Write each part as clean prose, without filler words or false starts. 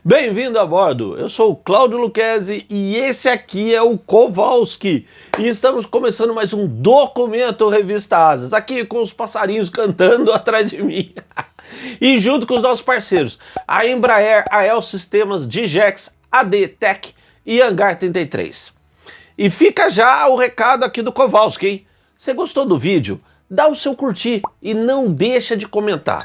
Bem-vindo a bordo, eu sou o Cláudio Lucchesi e esse aqui é o Kowalski e estamos começando mais um Documento Revista Asas, aqui com os passarinhos cantando atrás de mim e junto com os nossos parceiros, a Embraer, a El Sistemas, Digex, AD Tech e Hangar 33. E fica já o recado aqui do Kowalski, hein? Você gostou do vídeo? Dá o seu curtir e não deixa de comentar.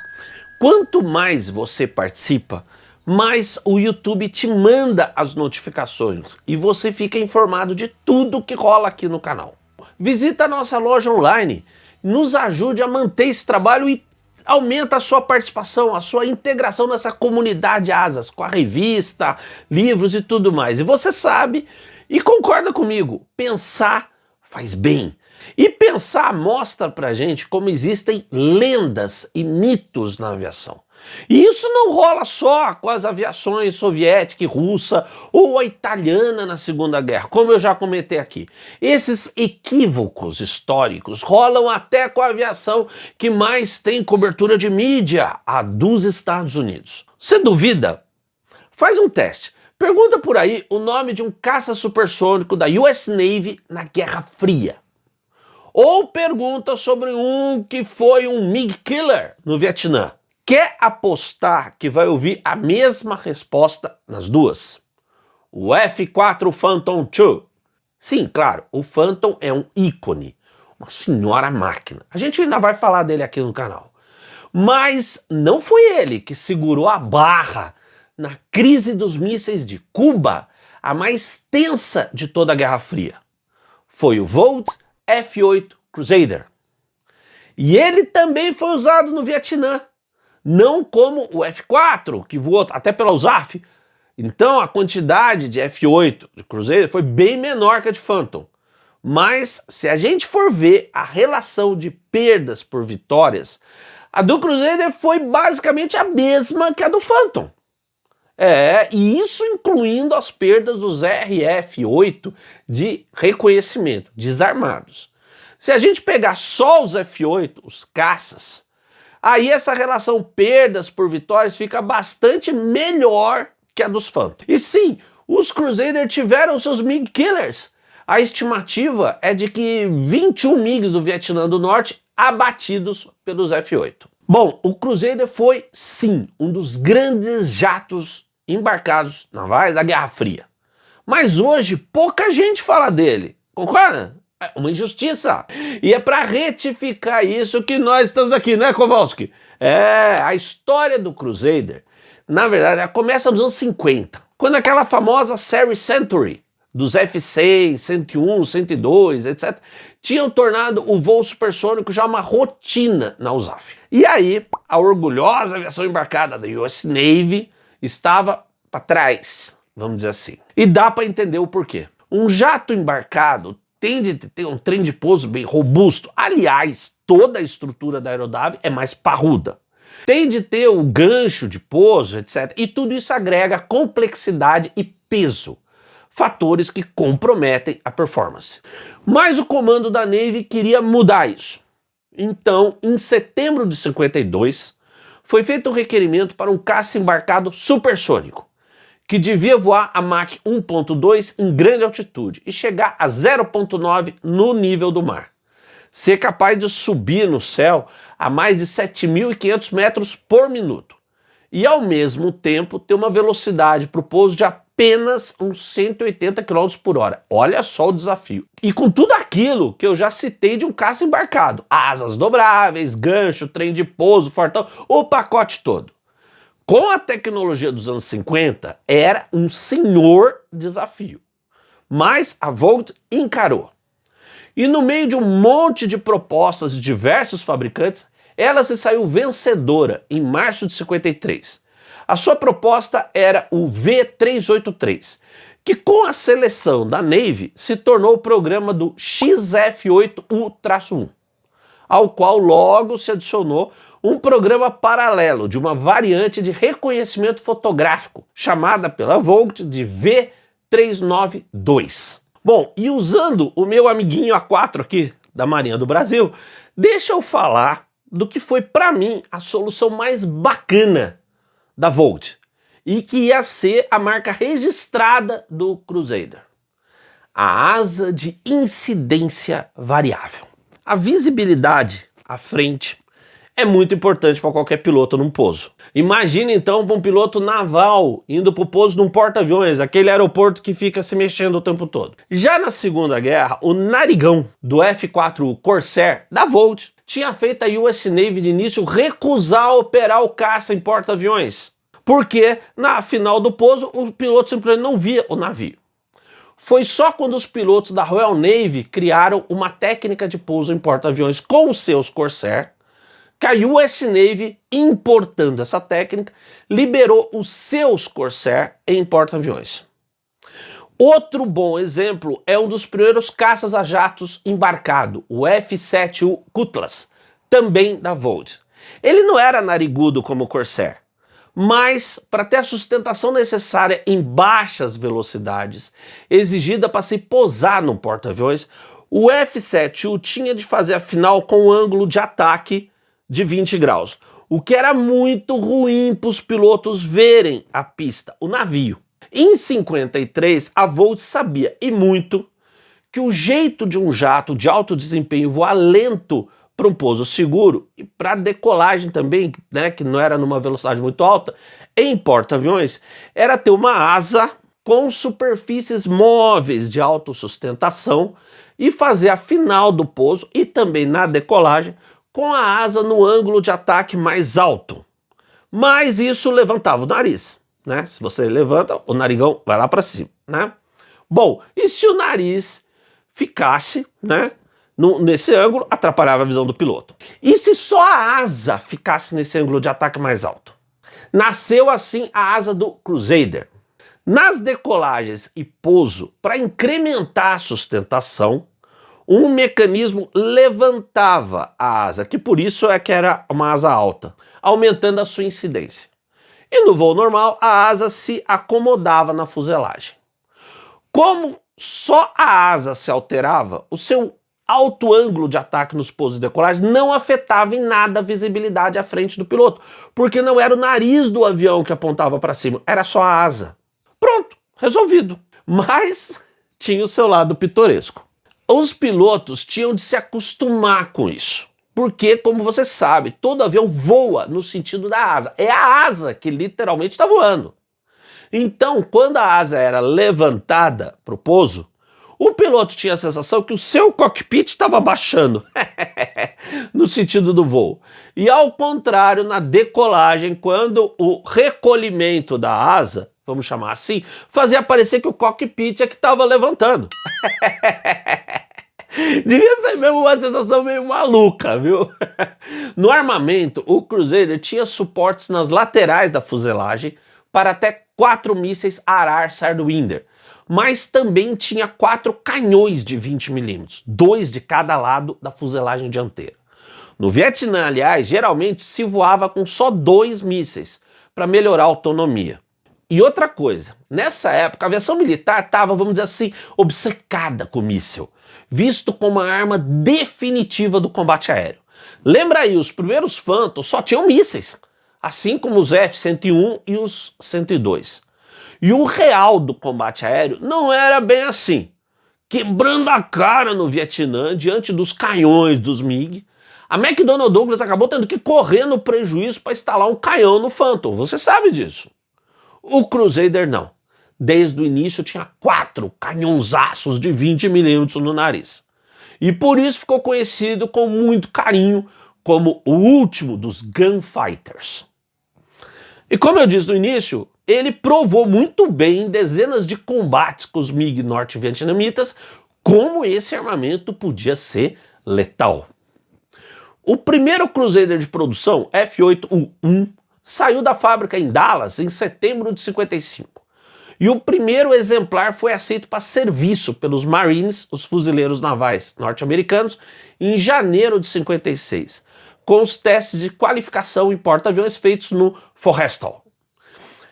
Quanto mais você participa, mais o YouTube te manda as notificações e você fica informado de tudo que rola aqui no canal. Visita a nossa loja online, nos ajude a manter esse trabalho e aumenta a sua participação, a sua integração nessa comunidade Asas, com a revista, livros e tudo mais. E você sabe e concorda comigo, pensar faz bem. E pensar mostra pra gente como existem lendas e mitos na aviação. E isso não rola só com as aviações soviética e russa ou a italiana na Segunda Guerra, como eu já comentei aqui. Esses equívocos históricos rolam até com a aviação que mais tem cobertura de mídia, a dos Estados Unidos. Você duvida? Faz um teste. Pergunta por aí o nome de um caça supersônico da US Navy na Guerra Fria. Ou pergunta sobre um que foi um MiG Killer no Vietnã. Quer apostar que vai ouvir a mesma resposta nas duas? O F-4 Phantom II. Sim, claro, o Phantom é um ícone, uma senhora máquina. A gente ainda vai falar dele aqui no canal. Mas não foi ele que segurou a barra na crise dos mísseis de Cuba, a mais tensa de toda a Guerra Fria. Foi o Volt F-8 Crusader. E ele também foi usado no Vietnã. Não como o F-4, que voou até pela USAF. Então a quantidade de F-8 de Crusader foi bem menor que a de Phantom. Mas se a gente for ver a relação de perdas por vitórias, a do Crusader foi basicamente a mesma que a do Phantom. E isso incluindo as perdas dos RF-8 de reconhecimento, desarmados. Se a gente pegar só os F-8, os caças, aí essa relação perdas por vitórias fica bastante melhor que a dos Phantom. E sim, os Crusader tiveram seus MiG Killers. A estimativa é de que 21 MiGs do Vietnã do Norte abatidos pelos F-8. Bom, o Crusader foi, sim, um dos grandes jatos embarcados navais da Guerra Fria. Mas hoje pouca gente fala dele, concorda? É uma injustiça. E é para retificar isso que nós estamos aqui, né, Kowalski? A história do Crusader, na verdade, ela começa nos anos 50, quando aquela famosa série Century, dos F-100, 101, 102, etc., tinham tornado o voo supersônico já uma rotina na USAF. E aí, a orgulhosa aviação embarcada da US Navy estava para trás, vamos dizer assim. E dá para entender o porquê. Um jato embarcado tende a ter um trem de pouso bem robusto. Aliás, toda a estrutura da aeronave é mais parruda. Tende a ter o gancho de pouso, etc. E tudo isso agrega complexidade e peso. Fatores que comprometem a performance. Mas o comando da Navy queria mudar isso. Então, em setembro de 52, foi feito um requerimento para um caça embarcado supersônico, que devia voar a Mach 1.2 em grande altitude e chegar a 0.9 no nível do mar. Ser capaz de subir no céu a mais de 7.500 metros por minuto. E ao mesmo tempo ter uma velocidade para o pouso de apenas uns 180 km por hora. Olha só o desafio. E com tudo aquilo que eu já citei de um caça embarcado. Asas dobráveis, gancho, trem de pouso, fortão, o pacote todo. Com a tecnologia dos anos 50, era um senhor desafio. Mas a Volt encarou. E no meio de um monte de propostas de diversos fabricantes, ela se saiu vencedora em março de 53. A sua proposta era o V383, que com a seleção da Navy se tornou o programa do XF8U-1, ao qual logo se adicionou um programa paralelo de uma variante de reconhecimento fotográfico, chamada pela Volt de V392. Bom, e usando o meu amiguinho A4 aqui, da Marinha do Brasil, deixa eu falar do que foi para mim a solução mais bacana da Volt e que ia ser a marca registrada do Crusader: a asa de incidência variável. A visibilidade à frente é muito importante para qualquer piloto num pouso. Imagina então um piloto naval indo para o pouso de um porta-aviões, aquele aeroporto que fica se mexendo o tempo todo. Já na Segunda Guerra, o narigão do F-4 Corsair da Volt tinha feito a US Navy de início recusar operar o caça em porta-aviões, porque na final do pouso o piloto simplesmente não via o navio. Foi só quando os pilotos da Royal Navy criaram uma técnica de pouso em porta-aviões com os seus Corsair, que a US Navy, importando essa técnica, liberou os seus Corsair em porta-aviões. Outro bom exemplo é um dos primeiros caças a jatos embarcado, o F-7U Cutlass, também da Volt. Ele não era narigudo como o Corsair, mas para ter a sustentação necessária em baixas velocidades, exigida para se posar no porta-aviões, o F-7U tinha de fazer a final com um ângulo de ataque de 20 graus, o que era muito ruim para os pilotos verem a pista, o navio. Em 53, a Volt sabia, e muito, que o jeito de um jato de alto desempenho voar lento para um pouso seguro e para decolagem também, né, que não era numa velocidade muito alta, em porta-aviões, era ter uma asa com superfícies móveis de autossustentação e fazer a final do pouso e também na decolagem com a asa no ângulo de ataque mais alto. Mas isso levantava o nariz, né? Se você levanta, o narigão vai lá para cima, né? Bom, e se o nariz ficasse, né, nesse ângulo, atrapalhava a visão do piloto. E se só a asa ficasse nesse ângulo de ataque mais alto? Nasceu assim a asa do Crusader. Nas decolagens e pouso, para incrementar a sustentação, um mecanismo levantava a asa, que por isso é que era uma asa alta, aumentando a sua incidência. E no voo normal, a asa se acomodava na fuselagem. Como só a asa se alterava, o seu alto ângulo de ataque nos pousos e decolagens não afetava em nada a visibilidade à frente do piloto, porque não era o nariz do avião que apontava para cima, era só a asa. Pronto, resolvido. Mas tinha o seu lado pitoresco. Os pilotos tinham de se acostumar com isso, porque, como você sabe, todo avião voa no sentido da asa. É a asa que literalmente está voando. Então, quando a asa era levantada para o pouso, o piloto tinha a sensação que o seu cockpit estava baixando no sentido do voo. E ao contrário, na decolagem, quando o recolhimento da asa, vamos chamar assim, fazia parecer que o cockpit é que estava levantando. Devia ser mesmo uma sensação meio maluca, viu? No armamento, o Crusader tinha suportes nas laterais da fuselagem para até 4 mísseis Arar Sidewinder, mas também tinha 4 canhões de 20mm, 2 de cada lado da fuselagem dianteira. No Vietnã, aliás, geralmente se voava com só 2 mísseis para melhorar a autonomia. E outra coisa, nessa época a aviação militar estava, vamos dizer assim, obcecada com o míssil, visto como a arma definitiva do combate aéreo. Lembra aí, os primeiros Phantom só tinham mísseis, assim como os F-101 e os 102. E o real do combate aéreo não era bem assim. Quebrando a cara no Vietnã, diante dos canhões dos MiG, a McDonnell Douglas acabou tendo que correr no prejuízo para instalar um canhão no Phantom, você sabe disso. O Crusader não. Desde o início tinha 4 canhãozaços de 20mm no nariz. E por isso ficou conhecido com muito carinho como o último dos Gunfighters. E como eu disse no início, ele provou muito bem em dezenas de combates com os MiG norte-vietnamitas como esse armamento podia ser letal. O primeiro Crusader de produção, F-8U-1, saiu da fábrica em Dallas em setembro de 55. E o primeiro exemplar foi aceito para serviço pelos Marines, os fuzileiros navais norte-americanos, em janeiro de 56, com os testes de qualificação em porta-aviões feitos no Forrestal.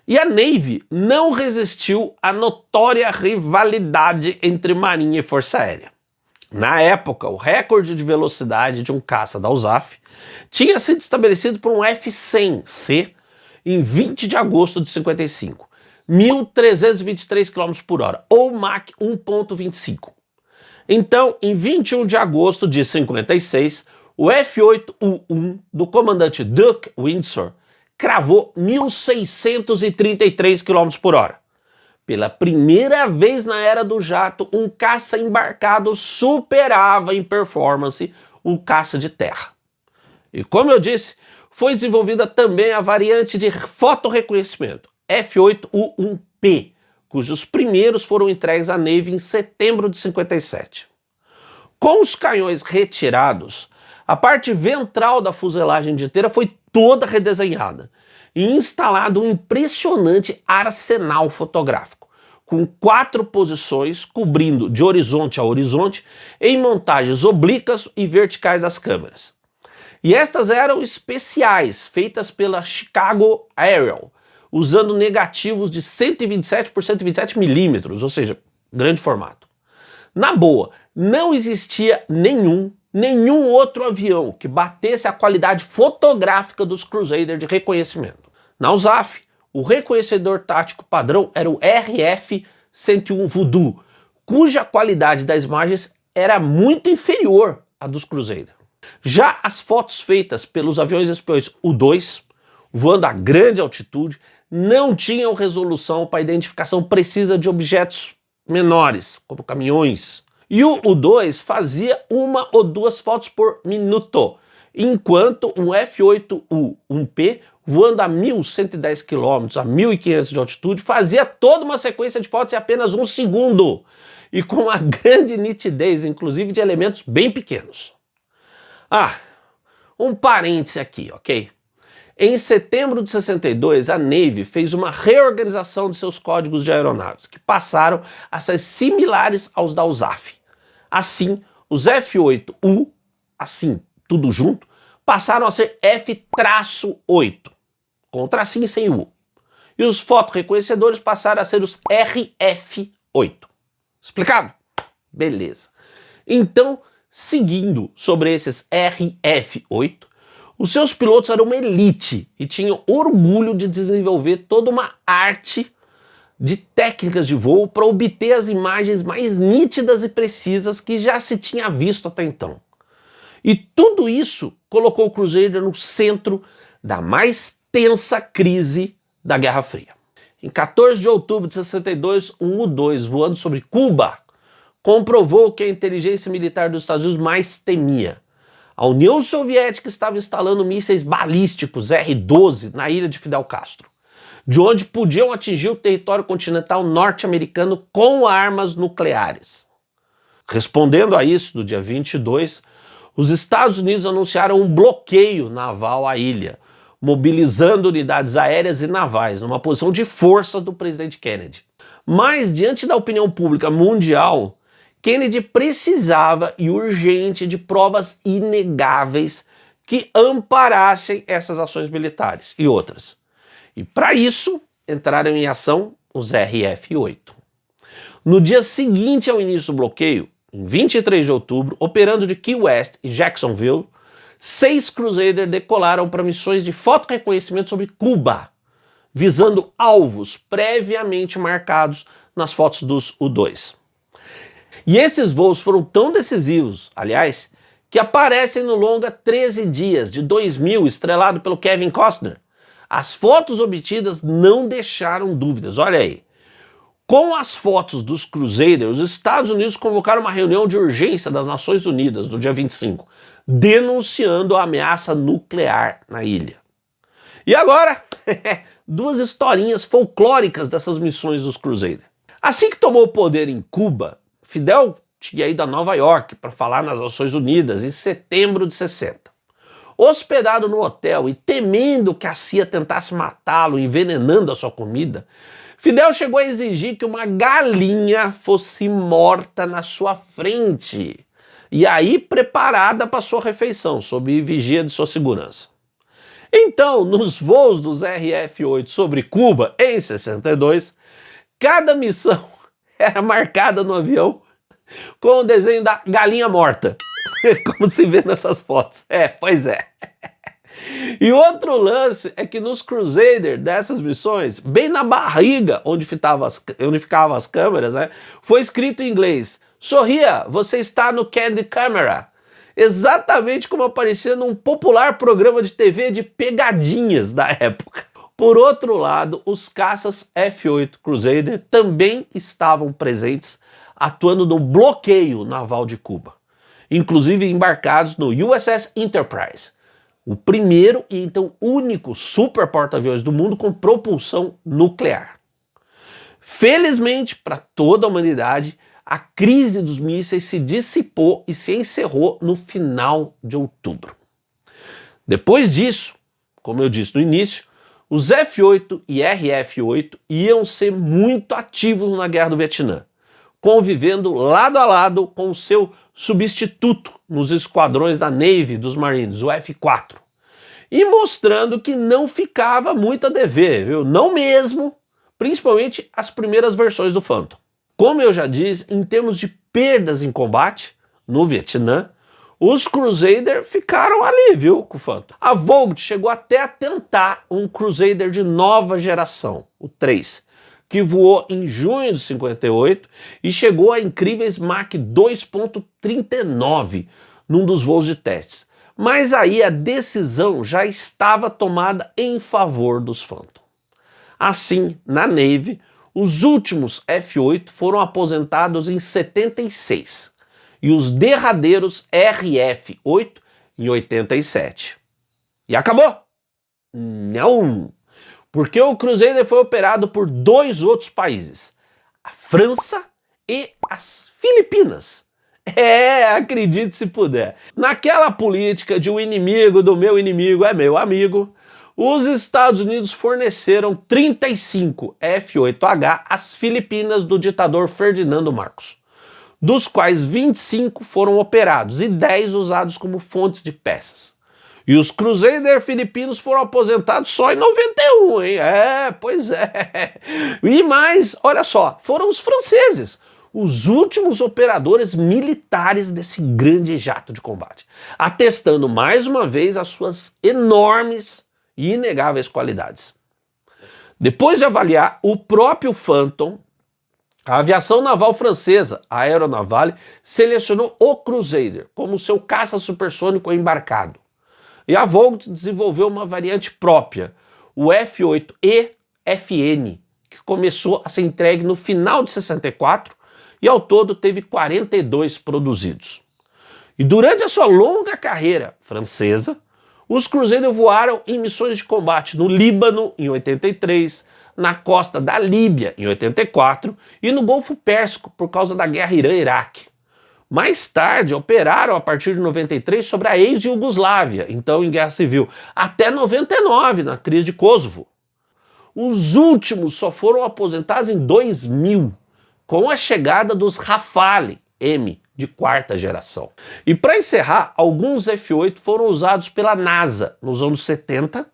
E a Navy não resistiu à notória rivalidade entre Marinha e Força Aérea. Na época, o recorde de velocidade de um caça da USAF tinha sido estabelecido por um F-100C em 20 de agosto de 55, 1.323 km por hora, ou Mach 1.25. Então, em 21 de agosto de 56, o F-8U-1 do comandante Duke Windsor cravou 1.633 km por hora. Pela primeira vez na era do jato, um caça embarcado superava em performance o caça de terra. E como eu disse, foi desenvolvida também a variante de fotorreconhecimento, F-8U-1P, cujos primeiros foram entregues à Navy em setembro de 57. Com os canhões retirados, a parte ventral da fuselagem dianteira foi toda redesenhada e instalado um impressionante arsenal fotográfico, com 4 posições cobrindo de horizonte a horizonte em montagens oblíquas e verticais das câmeras. E estas eram especiais, feitas pela Chicago Aerial, usando negativos de 127 por 127 milímetros, ou seja, grande formato. Na boa, não existia nenhum outro avião que batesse a qualidade fotográfica dos Crusader de reconhecimento. Na USAF, o reconhecedor tático padrão era o RF-101 Voodoo, cuja qualidade das imagens era muito inferior à dos Crusader. Já as fotos feitas pelos aviões espiões U-2, voando a grande altitude, não tinham resolução para identificação precisa de objetos menores, como caminhões. E o U-2 fazia 1 ou 2 fotos por minuto, enquanto um F-8U-1P, voando a 1.110 km, a 1.500 de altitude, fazia toda uma sequência de fotos em apenas 1 segundo, e com uma grande nitidez, inclusive de elementos bem pequenos. Um parêntese aqui, ok? Em setembro de 62, a Navy fez uma reorganização de seus códigos de aeronaves, que passaram a ser similares aos da USAF. Assim, os F-8U, assim, tudo junto, passaram a ser F-8, com tracinho e sem U. E os fotorreconhecedores passaram a ser os RF-8. Explicado? Beleza. Então, seguindo sobre esses RF-8, os seus pilotos eram uma elite e tinham orgulho de desenvolver toda uma arte de técnicas de voo para obter as imagens mais nítidas e precisas que já se tinha visto até então. E tudo isso colocou o Crusader no centro da mais tensa crise da Guerra Fria. Em 14 de outubro de 62, um U-2 voando sobre Cuba comprovou que a inteligência militar dos Estados Unidos mais temia. A União Soviética estava instalando mísseis balísticos R-12 na ilha de Fidel Castro, de onde podiam atingir o território continental norte-americano com armas nucleares. Respondendo a isso, no dia 22, os Estados Unidos anunciaram um bloqueio naval à ilha, mobilizando unidades aéreas e navais, numa posição de força do presidente Kennedy. Mas, diante da opinião pública mundial, Kennedy precisava e urgente de provas inegáveis que amparassem essas ações militares e outras. E para isso, entraram em ação os RF-8. No dia seguinte ao início do bloqueio, em 23 de outubro, operando de Key West e Jacksonville, 6 Crusader decolaram para missões de fotorreconhecimento sobre Cuba, visando alvos previamente marcados nas fotos dos U-2. E esses voos foram tão decisivos, aliás, que aparecem no longa 13 Dias, de 2000, estrelado pelo Kevin Costner. As fotos obtidas não deixaram dúvidas, olha aí. Com as fotos dos Crusader, os Estados Unidos convocaram uma reunião de urgência das Nações Unidas no dia 25, denunciando a ameaça nuclear na ilha. E agora, duas historinhas folclóricas dessas missões dos Crusader. Assim que tomou o poder em Cuba, Fidel tinha ido a Nova York para falar nas Nações Unidas em setembro de 60. Hospedado no hotel e temendo que a CIA tentasse matá-lo envenenando a sua comida, Fidel chegou a exigir que uma galinha fosse morta na sua frente e aí preparada para sua refeição, sob vigia de sua segurança. Então, nos voos dos RF-8 sobre Cuba, em 62, cada missão era marcada no avião com o desenho da galinha morta, como se vê nessas fotos. Pois é. E outro lance é que nos Crusader dessas missões, bem na barriga onde ficavam as câmeras, né, foi escrito em inglês: sorria, você está no Candy Camera. Exatamente como aparecia num popular programa de TV de pegadinhas da época. Por outro lado, os caças F-8 Crusader também estavam presentes, atuando no bloqueio naval de Cuba, inclusive embarcados no USS Enterprise, o primeiro e então único super porta-aviões do mundo com propulsão nuclear. Felizmente para toda a humanidade, a crise dos mísseis se dissipou e se encerrou no final de outubro. Depois disso, como eu disse no início, os F-8 e RF-8 iam ser muito ativos na Guerra do Vietnã, convivendo lado a lado com o seu substituto nos esquadrões da Navy dos Marines, o F-4, e mostrando que não ficava muito a dever, viu? Não mesmo, principalmente as primeiras versões do Phantom. Como eu já disse, em termos de perdas em combate no Vietnã, os Crusader ficaram ali, viu, com o Phantom. A Vogt chegou até a tentar um Crusader de nova geração, o 3, que voou em junho de 58 e chegou a incríveis Mach 2.39 num dos voos de testes. Mas aí a decisão já estava tomada em favor dos Phantom. Assim, na Navy, os últimos F-8 foram aposentados em 76 e os derradeiros RF-8 em 87. E acabou? Não! Porque o Crusader foi operado por dois outros países, a França e as Filipinas. Acredite se puder. Naquela política de o inimigo do meu inimigo é meu amigo, os Estados Unidos forneceram 35 F-8H às Filipinas do ditador Ferdinando Marcos, dos quais 25 foram operados e 10 usados como fontes de peças. E os Crusader filipinos foram aposentados só em 91, hein? Pois é. E mais, olha só, foram os franceses, os últimos operadores militares desse grande jato de combate, atestando mais uma vez as suas enormes e inegáveis qualidades. Depois de avaliar o próprio Phantom, a aviação naval francesa, a Aeronavale, selecionou o Crusader como seu caça supersônico embarcado. E a Vogt desenvolveu uma variante própria, o F-8E-FN, que começou a ser entregue no final de 64 e ao todo teve 42 produzidos. E durante a sua longa carreira francesa, os Crusader voaram em missões de combate no Líbano em 83, na costa da Líbia em 84 e no Golfo Pérsico por causa da guerra Irã-Iraque. Mais tarde operaram a partir de 93 sobre a ex-Iugoslávia, então em guerra civil, até 99 na crise de Kosovo. Os últimos só foram aposentados em 2000, com a chegada dos Rafale M de quarta geração. E para encerrar, alguns F-8 foram usados pela NASA nos anos 70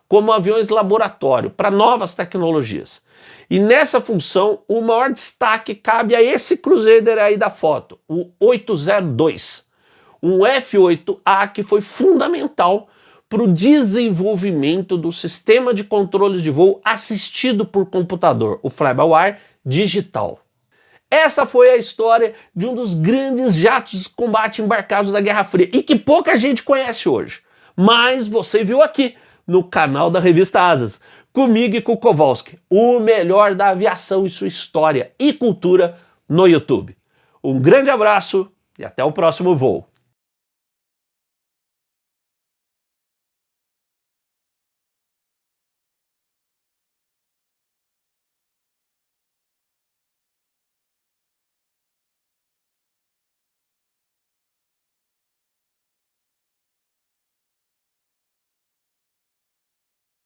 como aviões laboratório para novas tecnologias. E nessa função, o maior destaque cabe a esse Crusader aí da foto, o 802, um F-8A que foi fundamental para o desenvolvimento do sistema de controles de voo assistido por computador, o Fly-by-Wire digital. Essa foi a história de um dos grandes jatos de combate embarcados da Guerra Fria e que pouca gente conhece hoje. Mas você viu aqui no canal da Revista Asas, comigo e com o Kowalski, o melhor da aviação e sua história e cultura no YouTube. Um grande abraço e até o próximo voo.